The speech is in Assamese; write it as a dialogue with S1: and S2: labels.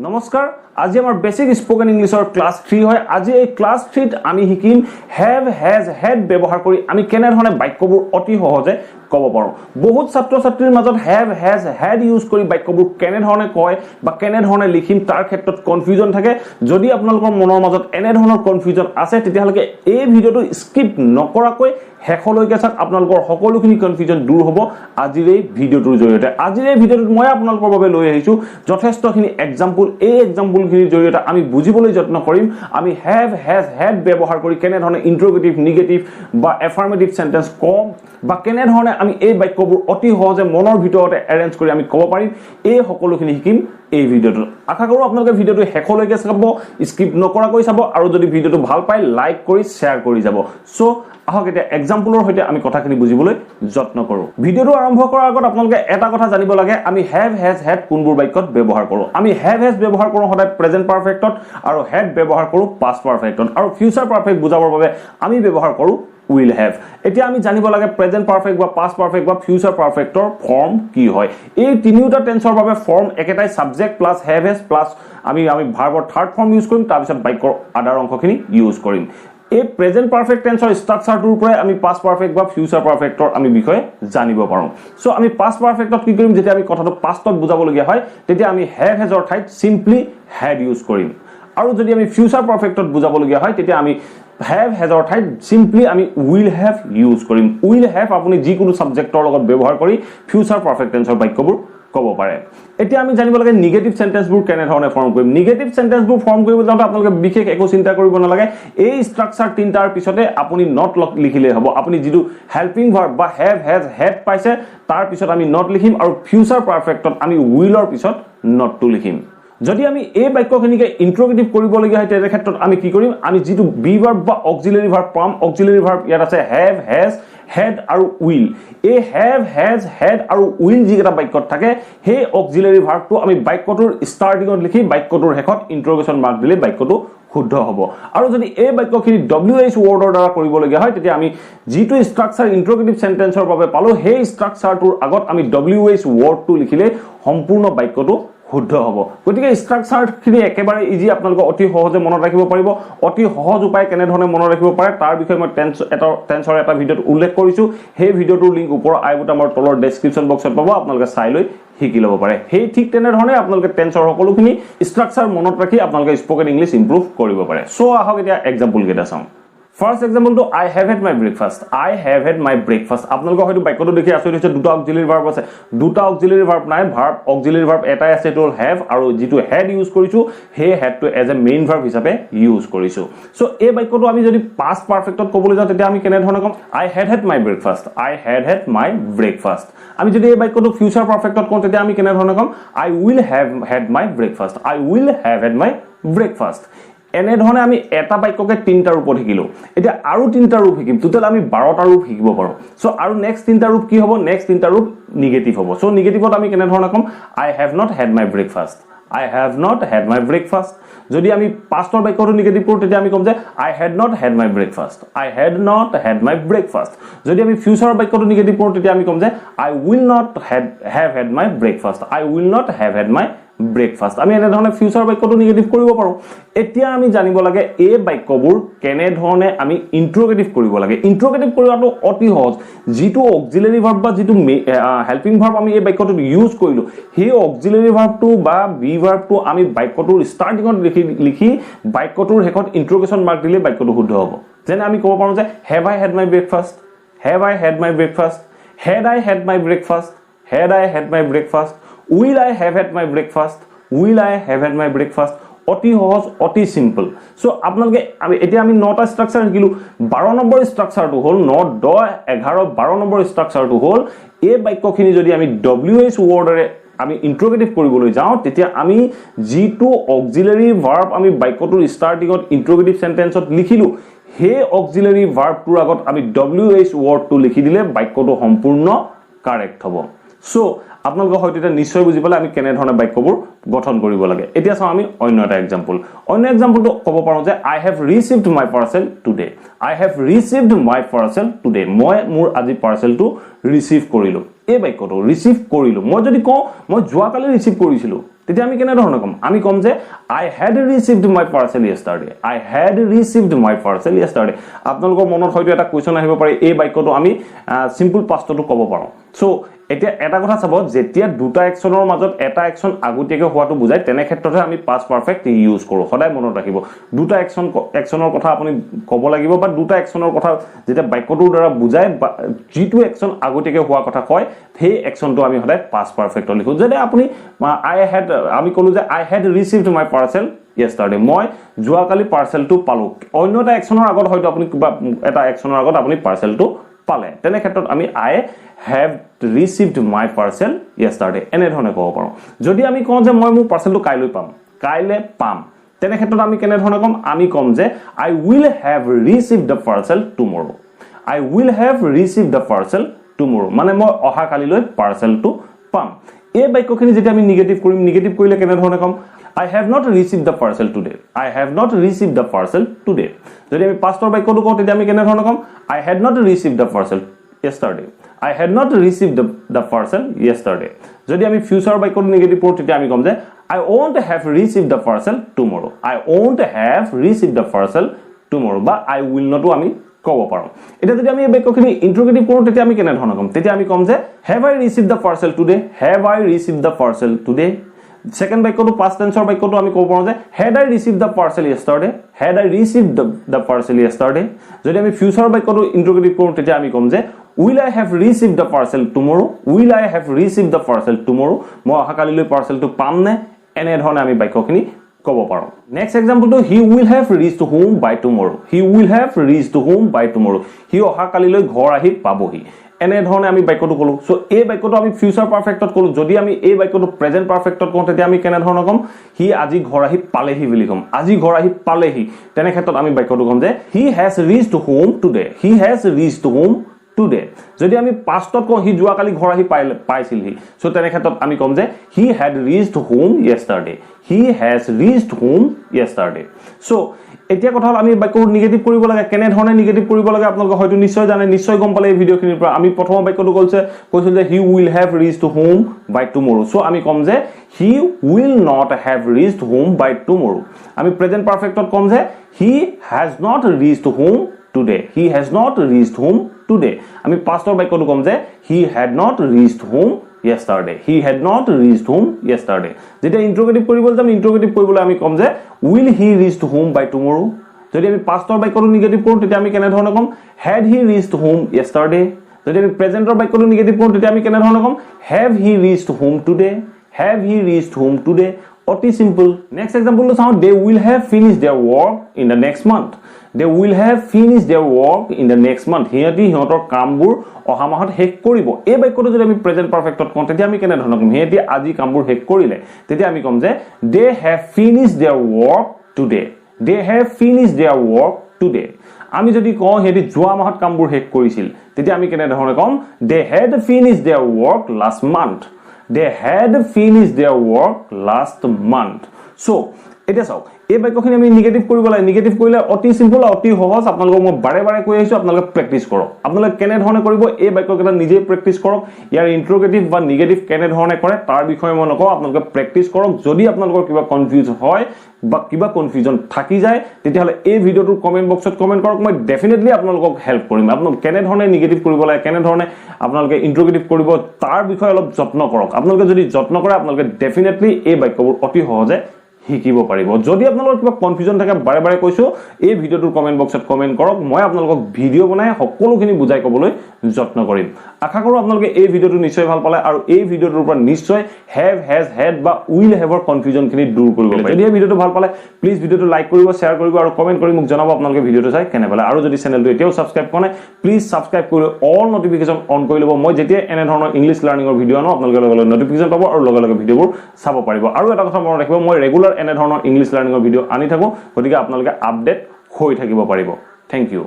S1: নমস্কাৰ আজি আমাৰ বেসিক স্পোকেন ইংলিশৰ ক্লাস 3 হয় আজি এই ক্লাস 3 আমি শিকিম হ্যাভ হ্যাজ হ্যাড ব্যৱহাৰ কৰি আমি কেনে ধৰণে বাক্যবোৰ অতি সহজে ক'ব পাৰো বহুত ছাত্ৰ ছাত্ৰীৰ মাজত হ্যাভ হ্যাজ হ্যাড ইউজ কৰি বাক্যবোৰ কেনে ধৰণে কয় বা কেনে ধৰণে লিখিম তাৰ ক্ষেত্ৰত কনফিউজন থাকে যদি আপোনালোকৰ মনৰ মাজত এনে ধৰণৰ কনফিউজন আছে তেতিয়াহলে এই ভিডিওটো স্কিপ নকৰাকৈ হেকলৈকে চাক আপোনালোকৰ সকলোখিনি কনফিউজন দূৰ হ'ব আজিৰ এই ভিডিওটোৰ জৰিয়তে আজিৰ এই ভিডিওটোত মই আপোনালোকৰ বাবে লৈ আহিছো যথেষ্টখিনি এক্সাম্পল এই এক্সাম্পলখিনিৰ জৰিয়তে আমি বুজিবলৈ যত্ন কৰিম আমি হ্যাভ হ্যাজ হ্যাড ব্যৱহাৰ কৰি কেনে ধৰণে ইন্টাৰোগেটিভ নেগেটিভ বা এফাৰ্মেটিভ সেন্টেন্স কম বা কেনে ধৰণে আমি এই বাক্যবোৰ অতি সহজে মনৰ ভিতৰতে এৰেঞ্জ কৰি আমি ক'ব পাৰিম এই সকলোখিনি শিকিম এই ভিডিওটো আশা কৰো আপোনালোকে ভিডিওটো হেকলৈকে চাব স্কিপ নকৰাকৈ চাব আৰু যদি ভিডিওটো ভাল পায় লাইক কৰি শেয়াৰ কৰি যাব সো আহক এটা এক্সাম্পলৰ হৈতে আমি কথাখিনি বুজিবলৈ যত্ন কৰো ভিডিওটো আৰম্ভ কৰাৰ আগত আপোনালোকে এটা কথা জানিব লাগে আমি হ্যাভ হ্যাজ হ্যাড কোনবোৰ বাক্যত ব্যৱহাৰ কৰো আমি হ্যাভ হ্যাজ ব্যৱহাৰ কৰো সদায় প্ৰেজেন্ট পাৰফেক্টত আৰু হ্যাড ব্যৱহাৰ কৰো পাষ্ট পাৰফেক্টত আৰু ফিউচাৰ পাৰফেক্ট বুজাবৰ বাবে আমি ব্যৱহাৰ কৰো will have এতিয়া আমি জানিব লাগে প্ৰেজেন্ট পাৰফেক্ট বা পাষ্ট পাৰফেক্ট বা ফিউচাৰ পাৰফেক্টৰ ফৰ্ম কি হয় এই তিনিটা টেন্সৰ বাবে ফৰ্ম একেটাই subject plus have has plus আমি ভাৰ্বৰ থাৰ্ড ফৰ্ম ইউজ কৰিম তাৰ পিছত বাক্যৰ আদাৰ অংশখিনি ইউজ কৰিম এই প্ৰেজেন্ট পাৰফেক্ট টেন্সৰ ষ্ট্ৰাকচাৰটোৰ পৰা আমি পাষ্ট পাৰফেক্ট বা ফিউচাৰ পাৰফেক্টৰ আমি বিষয়ে জানিব পাৰো সো আমি পাষ্ট পাৰফেক্টত কি কৰিম যেতিয়া আমি কথাটো পাষ্টত বুজাব লগিয়া হয় তেতিয়া আমি have has অৰ ঠাইত সিম্পলি had ইউজ কৰিম আৰু যদি আমি ফিউচাৰ পাৰফেক্টত বুজাব লগিয়া হয় তেতিয়া আমি have has or ঠাইত simply আমি will have use কৰিম will have আপুনি যিকোনো সাবজেক্টৰ লগত ব্যৱহাৰ কৰি ফিউচাৰ পাৰফেক্ট টেন্সৰ বাক্যবোৰ ক'ব পাৰে এতিয়া আমি জানিব লাগে নেগেটিভ সেন্টেন্সবোৰ কেনে ধৰণে ফৰ্ম কৰিম নেগেটিভ সেন্টেন্সবোৰ ফৰ্ম কৰিব যাওঁতে আপোনালোকে বিশেষ একো চিন্তা কৰিব নালাগে এই ষ্ট্ৰাকচাৰ তিনটাৰ পিছতে আপুনি নট লিখিলে হ'ব আপুনি যিটো হেল্পিং ভাৰ্ব বা have has had পাইছে তাৰ পিছত আমি নট লিখিম আৰু ফিউচাৰ পাৰফেক্টত আমি willৰ পিছত নটটো লিখিম যদি আমি এই বাক্যখিনিকে ইন্ট্ৰোগেটিভ কৰিব লগিয়া হয় তেনে ক্ষেত্ৰত আমি কি কৰিম আমি যিটো বি ভাৰ্ব বা অক্সিলাৰি ভাৰ্ব পাম অক্সিলাৰি ভাৰ্ব ইয়াত আছে have has had আৰু will এই have has had আৰু will যিটা বাক্যত থাকে সেই অক্সিলাৰি ভাৰ্বটো আমি বাক্যটোৰ ষ্টাৰ্টিংত লিখি বাক্যটোৰ শেষত ইন্ট্ৰোগেশন মাৰ্ক দিলে বাক্যটো শুদ্ধ হ'ব আৰু যদি এই বাক্যখিনি WH ওয়াৰ্ডৰ দ্বাৰা কৰিব লগিয়া হয় তেতিয়া আমি যিটো ষ্ট্ৰাকচাৰ ইন্ট্ৰোগেটিভ সেন্টেন্সৰ বাবে পালো সেই ষ্ট্ৰাকচাৰটোৰ আগত আমি WH ওয়াৰ্ডটো লিখিলে সম্পূৰ্ণ বাক্যটো শুদ্ধ হ'ব গতিকে ষ্ট্ৰাকচাৰখিনি একেবাৰে ইজি আপোনালোকে অতি সহজে মনত ৰাখিব পাৰিব অতি সহজ উপায় কেনে ধৰণে মনত ৰাখিব পাৰে তাৰ বিষয়ে মই টেন্সৰ এটা ভিডিওত উল্লেখ কৰিছো সেই ভিডিওটোৰ লিংক ওপৰৰ আই বুটামৰ তলৰ ডেসক্ৰিপচন বক্সত পাব আপোনালোকে চাই লৈ শিকি ল'ব পাৰে সেই ঠিক তেনে ধৰণে আপোনালোকে টেন্সৰ সকলোখিনি ষ্ট্ৰাকচাৰ মনত ৰাখি আপোনালোকে স্পোকেন ইংলিশ ইমপ্ৰুভ কৰিব পাৰে সো আহক এতিয়া এক্সাম্পল কেইটা চাওঁ First example to I have had my breakfast. I have had my breakfast. আপোনালোকে হয়তো বাক্যটো দেখি আছৰি হৈছে দুটা অক্সিলাৰি ভাৰ্ব আছে দুটা অক্সিলাৰি ভাৰ্ব নাই ভাৰ্ব অক্সিলাৰি ভাৰ্ব এটাই আছে টু have আৰু যেটো had ইউজ কৰিছো হে had টো এজ এ মেইন ভাৰ্ব হিচাপে ইউজ কৰিছো সো এই বাক্যটো আমি যদি past perfectত ক'বলৈ যাওঁ তেতিয়া আমি কেনে ধৰণে কম I had had my breakfast. I had had my breakfast. আমি যদি এই বাক্যটো ফিউচাৰ পাৰফেক্টত কওঁ তেতিয়া আমি কেনে ধৰণে কম I will have had my breakfast. I will have had my breakfast. এনে ধৰণে আমি এটা বাক্যকে তিনটা ৰূপত শিকিলো এতিয়া আৰু তিনটা ৰূপ শিকিম টোটাল আমি 12টা ৰূপ শিকিব পাৰো সো আৰু নেক্সট তিনটা ৰূপ কি হ'ব নেক্সট তিনটা ৰূপ নেগেটিভ হ'ব সো নেগেটিভত আমি কেনে ধৰণে কম I have not had my breakfast. I have not had my breakfast. যদি আমি পাষ্টৰ বাক্যটো নেগেটিভ কৰো তেতিয়া আমি কম যে I had not had my breakfast. I had not had my breakfast. যদি আমি ফিউচাৰ বাক্যটো নেগেটিভ কৰো তেতিয়া আমি কম যে I will not have had my breakfast. I will not have had my breakfast. আমি এনে ধৰণে ফিউচাৰ বাক্যটো নেগেটিভ কৰিব পাৰো এতিয়া আমি জানিব লাগে এই বাক্যবোৰ কেনে ধৰণে আমি ইন্ট্ৰোগেটিভ কৰিব লাগে ইন্ট্ৰোগেটিভ কৰাটো অতি সহজ যিটো অক্সিলাৰি ভাৰ্ব বা যিটো হেল্পিং ভাৰ্ব আমি এই বাক্যটোত ইউজ কৰিলো সেই অক্সিলাৰি ভাৰ্বটো বা বি ভাৰ্বটো আমি বাক্যটোৰ ষ্টাৰ্টিংত লিখি বাক্যটোৰ শেষত ইন্ট্ৰোগেশন মাৰ্ক দিলে বাক্যটো শুদ্ধ হ'ব যেনে আমি ক'ব পাৰো যে have I had my breakfast. Have I had my breakfast. Had I had my breakfast. Had I had my breakfast. Will I have had my breakfast. Will I have had my breakfast. অতি সহজ অতি সিম্পল সো আপোনালোকে এতিয়া আমি নটা ষ্ট্ৰাকচাৰ শিকিলো 12 নম্বৰ ষ্ট্ৰাকচাৰটো হ'ল 9 10 11 12 নম্বৰ ষ্ট্ৰাকচাৰটো হ'ল এই বাক্যখিনি যদি আমি WH ওয়াৰ্ডৰে আমি ইন্ট্ৰোগেটিভ কৰিবলৈ যাওঁ তেতিয়া আমি যিটো অক্সিলাৰি ভাৰ্ব আমি বাক্যটোৰ ষ্টাৰ্টিংত ইন্ট্ৰোগেটিভ সেন্টেন্সত লিখিলো হে অক্সিলাৰি ভাৰ্বটোৰ আগত আমি WH ওয়াৰ্ডটো লিখি দিলে বাক্যটো সম্পূৰ্ণ কাৰেক্ট হ'ব সো আপোনালোকে হয়তো এটা নিশ্চয় বুজি পালে আমি কেনে ধৰণে বাক্যবোৰ গঠন কৰিব লাগে এতিয়া চাও আমি অন্য এটা এক্সাম্পল অন্য ক'ব পাৰো যে I have received my parcel today. I have received my parcel today. মই মোৰ আজি পাৰ্সেলটো ৰিসিভ কৰিলো এই বাক্যটো ৰিসিভ কৰিলো মই যদি কওঁ মই যোৱাকালি ৰিসিভ কৰিছিলো তেতিয়া আমি কেনে ধৰণে কম আমি কম যে I had received my parcel yesterday I had received my parcel yesterday আপোনালোকৰ মনত হয়তো এটা কোৱেশ্চন আহিব পাৰে এই বাক্যটো আমি সিম্পল পাষ্টটো ক'ব পাৰো সো এতিয়া এটা কথা চাব যেতিয়া দুটা একচনৰ মাজত এটা একচন আগতীয়াকৈ হোৱাটো বুজায় তেনে ক্ষেত্ৰতে আমি পাষ্ট পাৰফেক্ট ইউজ কৰো সদায় মনত ৰাখিব দুটা একচনৰ কথা আপুনি ক'ব লাগিব বা দুটা একচনৰ কথা যেতিয়া বাক্যটোৰ দ্বাৰা বুজায় যিটো একচন আগতীয়াকৈ হোৱা কথা কয় সেই একচনটো আমি সদায় পাষ্ট পাৰফেক্ট লিখো যদি আপুনি আমি ক'লো যে I had received my parcel yesterday মই যোৱাকালি পাৰ্সেলটো পালো অন্য এটা একচনৰ আগত হয়তো আপুনি কিবা এটা একচনৰ আগত আপুনি পাৰ্সেলটো পালে তেনে ক্ষেত্ৰত আমি I have received my parcel yesterday এনে ধৰণে ক'ব পাৰো যদি আমি কওঁ যে মই মোৰ পাৰ্সেলটো কাইলে পাম তেনে ক্ষেত্ৰত আমি কেনে ধৰণে কম আমি কম যে I will have received the parcel tomorrow I will have received the parcel tomorrow মানে মই অহা কালিলৈ পাৰ্সেলটো পাম এই বাক্যখিনি যেতিয়া আমি নিগেটিভ কৰিম নিগেটিভ কৰিলে কেনে ধৰণে কম I have not received the parcel today I have not received the parcel today যদি আমি পাষ্টৰ বাক্যটো কওঁ তেতিয়া আমি কেনে ধৰণে কম I had not received the parcel yesterday I had not received the parcel yesterday যদি আমি ফিউচাৰ বাক্যটো নিগেটিভ কৰো তেতিয়া আমি কম যে I won't have received the parcel tomorrow I won't have received the parcel tomorrow বা I will not আমি ক'ব পাৰো এটা যদি আমি এই বাক্যখিনি ইন্টাৰোগেটিভ কৰো তেতিয়া আমি কেনে ধৰণে কম তেতিয়া আমি কম যে Have I received the parcel today Have I received the parcel today Second বাক্যটো past tenseৰ বাক্যটো আমি ক'ব পাৰো যে had I received the parcel yesterday had I received the parcel yesterday যদি আমি ফিউচাৰ বাক্যটো ইন্টাৰোগেটিভ কৰো তেতিয়া আমি কম যে will I have received the parcel tomorrow will I have received the parcel tomorrow মই অহা কালিলৈ পাৰ্সেলটো পাম নে এনে ধৰণে আমি বাক্যখিনি ক'ব পাৰো next এক্সাম্পলটো he will have reached home by tomorrow he will have reached home by tomorrow he অহা কালিলৈ ঘৰ আহি পাবহি এনে ধৰণে আমি বাক্যটো কলো সো এই বাক্যটো আমি ফিউচাৰ পাৰফেক্টত কলো যদি আমি এই বাক্যটো প্ৰেজেন্ট পাৰফেক্টত কওঁ তেতিয়া আমি কেনে ধৰণে কম হি আজি ঘৰ আহি পালেহি বুলি কম আজি ঘৰ আহি পালেহি তেনে ক্ষেত্ৰত আমি বাক্যটো কম যে he has reached home today he has reached home today যদি আমি পাষ্টত কওঁ হি যোৱাকালি ঘৰ আহি পাইছিলহি সো তেনে ক্ষেত্ৰত আমি কম যে he had reached home yesterday he has reached home yesterday so এতিয়া কথা হল আমি বাক্যটো নিগেটিভ কৰিব লাগে কেনে ধৰণে নিগেটিভ কৰিব লাগে আপোনালোকে হয়তো নিশ্চয় জানে নিশ্চয় গম পালে এই ভিডিওখিনিৰ পৰা আমি প্ৰথম বাক্যটো কৈছিল যে he will have reached home by tomorrow so আমি কম যে he will not have reached home by tomorrow আমি প্ৰেজেন্ট পাৰফেক্টত কম যে he has not reached home today he has not reached home today আমি পাষ্টৰ বাক্যটো কম যে he had not reached home yesterday he had not reached home yesterday যেতিয়া ইন্টাৰোগেটিভ কৰিবলৈ যাম ইন্টাৰোগেটিভ কৰিবলৈ আমি কম যে will he reached home by tomorrow যদি আমি পাষ্টৰ বাক্যটো নিগেটিভ কৰো তেতিয়া আমি কেনে ধৰণে কম had he reached home yesterday যদি আমি প্ৰেজেন্টৰ বাক্যটো নিগেটিভ কৰো তেতিয়া আমি কেনে ধৰণে কম have he reached home today have he reached home today অতি সিম্পল নেক্সট এক্সাম্পলটো চাও they will have finished their work in the next month they will have finished their work in the next month হিহঁতৰ কামবোৰ অহা মাহত শেষ কৰিব এই বাক্যটো যদি আমি প্ৰেজেন্ট পাৰফেক্টত কওঁ তেতিয়া আমি কেনে ধৰণে কম হিহঁতি আজি কামবোৰ শেষ কৰিলে তেতিয়া আমি কম যে they have finished their work today they have finished their work today আমি যদি কওঁ হিহঁতি যোৱা মাহত কামবোৰ শেষ কৰিছিল তেতিয়া আমি কেনে ধৰণে কম they had finished their work last month they had finished their work last month so এটা চাওক এই বাক্যখিনি আমি নিগেটিভ কৰিব লাগে নিগেটিভ কৰিলে অতি সিম্পল অতি সহজ আপোনালোকক মই বাৰে বাৰে কৈ আছো আপোনালোকে প্ৰেক্টিস কৰক আপোনালোকে কেনে ধৰণে কৰিব এই বাক্যকেইটা নিজে প্ৰেক্টিস কৰক ইয়াৰ ইন্টাৰোগেটিভ বা নিগেটিভ কেনে ধৰণে কৰে তাৰ বিষয়ে মই নকওঁ আপোনালোকে প্ৰেক্টিস কৰক যদি আপোনালোকৰ কিবা কনফিউজ হয় বা কিবা কনফিউজন থাকি যায় তেতিয়াহলে এই ভিডিওটোৰ কমেন্ট বক্সত কমেন্ট কৰক মই ডেফিনেটলি আপোনালোকক হেল্প কৰিম আপোনালোক কেনে ধৰণে নিগেটিভ কৰিব লাগে কেনে ধৰণে আপোনালোকে ইন্টাৰোগেটিভ কৰিব তাৰ বিষয়ে অলপ যত্ন কৰক আপোনালোকে যদি যত্ন কৰে আপোনালোকে ডেফিনেটলি এই বাক্যবোৰ অতি সহজে শিকিব পাৰিব যদি আপোনালোকৰ কিবা কনফিউজন থাকে বাৰে বাৰে কৈছো এই ভিডিওটোৰ কমেন্ট বক্সত কমেন্ট কৰক মই আপোনালোকক ভিডিও বনাই সকলোখিনি বুজাই ক'বলৈ যত্ন কৰিম আশা কৰো আপোনালোকে এই ভিডিওটো নিশ্চয় ভাল পালে আৰু এই ভিডিওটোৰ পৰা নিশ্চয় have has had বা will have ৰ কনফিউজনখিনি দূৰ কৰিব পাৰিব যদি এই ভিডিওটো ভাল পালে প্লিজ ভিডিওটো লাইক কৰিব শেয়াৰ কৰিব আৰু কমেন্ট কৰি মোক জনাব আপোনালোকে ভিডিওটো চাই কেনে পালে আৰু যদি চেনেলটো এতিয়াও সাবস্ক্ৰাইব কৰা নাই প্লিজ সাবস্ক্ৰাইব কৰি অল নটিফিকেশন অন কৰি ল'ব মই যেতিয়া এনে ধৰণৰ ইংলিশ লাৰ্নিংৰ ভিডিও আনো আপোনালোকে লগে লগে নটিফিকেশন পাব আৰু লগে লগে ভিডিওবোৰ চাব পাৰিব আৰু এটা কথা মনত ৰাখিব মই ৰেগুলাৰ এনে ধৰণৰ ইংলিশ লাৰ্নিংৰ ভিডিও আনি থাকো গতিকে আপোনালোকে আপডেট হৈ থাকিব পাৰিব থ্যাংক ইউ